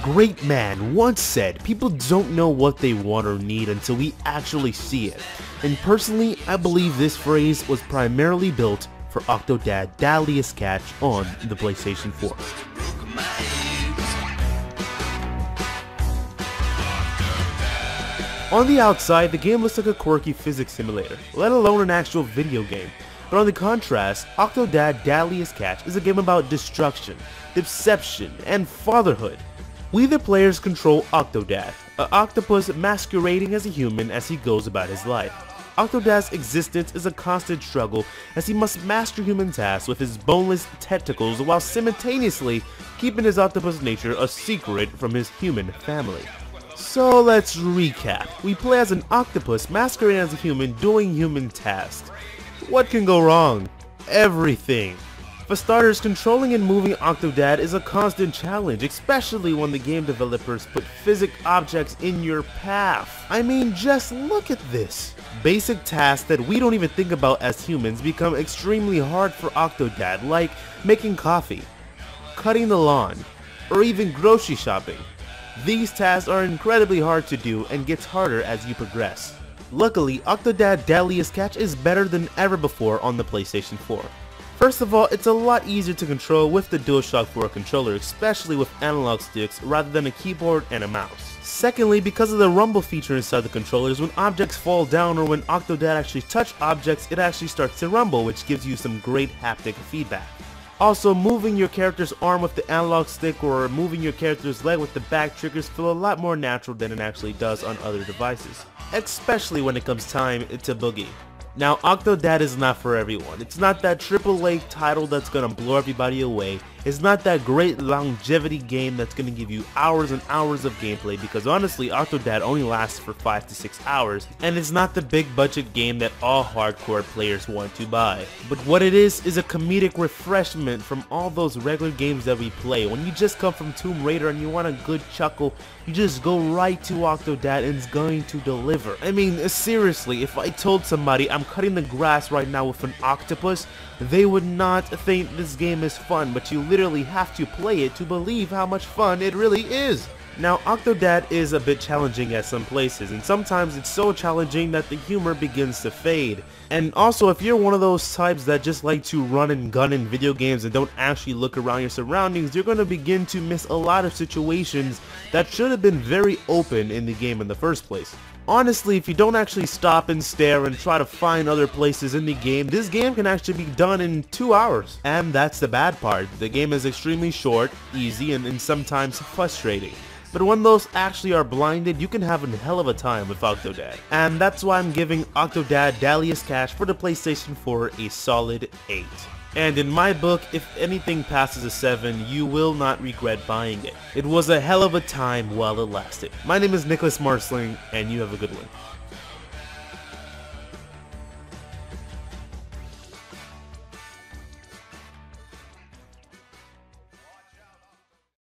great man once said, people don't know what they want or need until we actually see it. And personally, I believe this phrase was primarily built for Octodad Dadliest Catch on the PlayStation 4. On the outside, the game looks like a quirky physics simulator, let alone an actual video game. But on the contrast, Octodad Dadliest Catch is a game about destruction, deception, and fatherhood. We the players control Octodad, an octopus masquerading as a human as he goes about his life. Octodad's existence is a constant struggle as he must master human tasks with his boneless tentacles while simultaneously keeping his octopus nature a secret from his human family. So let's recap. We play as an octopus masquerading as a human doing human tasks. What can go wrong? Everything. For starters, controlling and moving Octodad is a constant challenge, especially when the game developers put physical objects in your path. I mean, just look at this. Basic tasks that we don't even think about as humans become extremely hard for Octodad, like making coffee, cutting the lawn, or even grocery shopping. These tasks are incredibly hard to do and gets harder as you progress. Luckily, Octodad Dadliest Catch is better than ever before on the PlayStation 4. First of all, it's a lot easier to control with the DualShock 4 controller, especially with analog sticks rather than a keyboard and a mouse. Secondly, because of the rumble feature inside the controllers, when objects fall down or when Octodad actually touches objects, it actually starts to rumble, which gives you some great haptic feedback. Also, moving your character's arm with the analog stick or moving your character's leg with the back triggers feel a lot more natural than it actually does on other devices, especially when it comes time to boogie. Now, Octodad is not for everyone. It's not that AAA title that's gonna blow everybody away. It's not that great longevity game that's gonna give you hours and hours of gameplay, because honestly, Octodad only lasts for 5 to 6 hours, and it's not the big budget game that all hardcore players want to buy. But what it is a comedic refreshment from all those regular games that we play. When you just come from Tomb Raider and you want a good chuckle, you just go right to Octodad and it's going to deliver. I mean, seriously, if I told somebody I'm cutting the grass right now with an octopus, they would not think this game is fun, but you literally have to play it to believe how much fun it really is. Now, Octodad is a bit challenging at some places, and sometimes it's so challenging that the humor begins to fade. And also, if you're one of those types that just like to run and gun in video games and don't actually look around your surroundings, you're going to begin to miss a lot of situations that should have been very open in the game in the first place. Honestly, if you don't actually stop and stare and try to find other places in the game, this game can actually be done in 2 hours. And that's the bad part. The game is extremely short, easy, and sometimes frustrating. But when those actually are blinded, you can have a hell of a time with Octodad. And that's why I'm giving Octodad Dadliest Catch for the PlayStation 4 a solid 8. And in my book, if anything passes a 7, you will not regret buying it. It was a hell of a time while it lasted. My name is Nicholas Marsling, and you have a good one.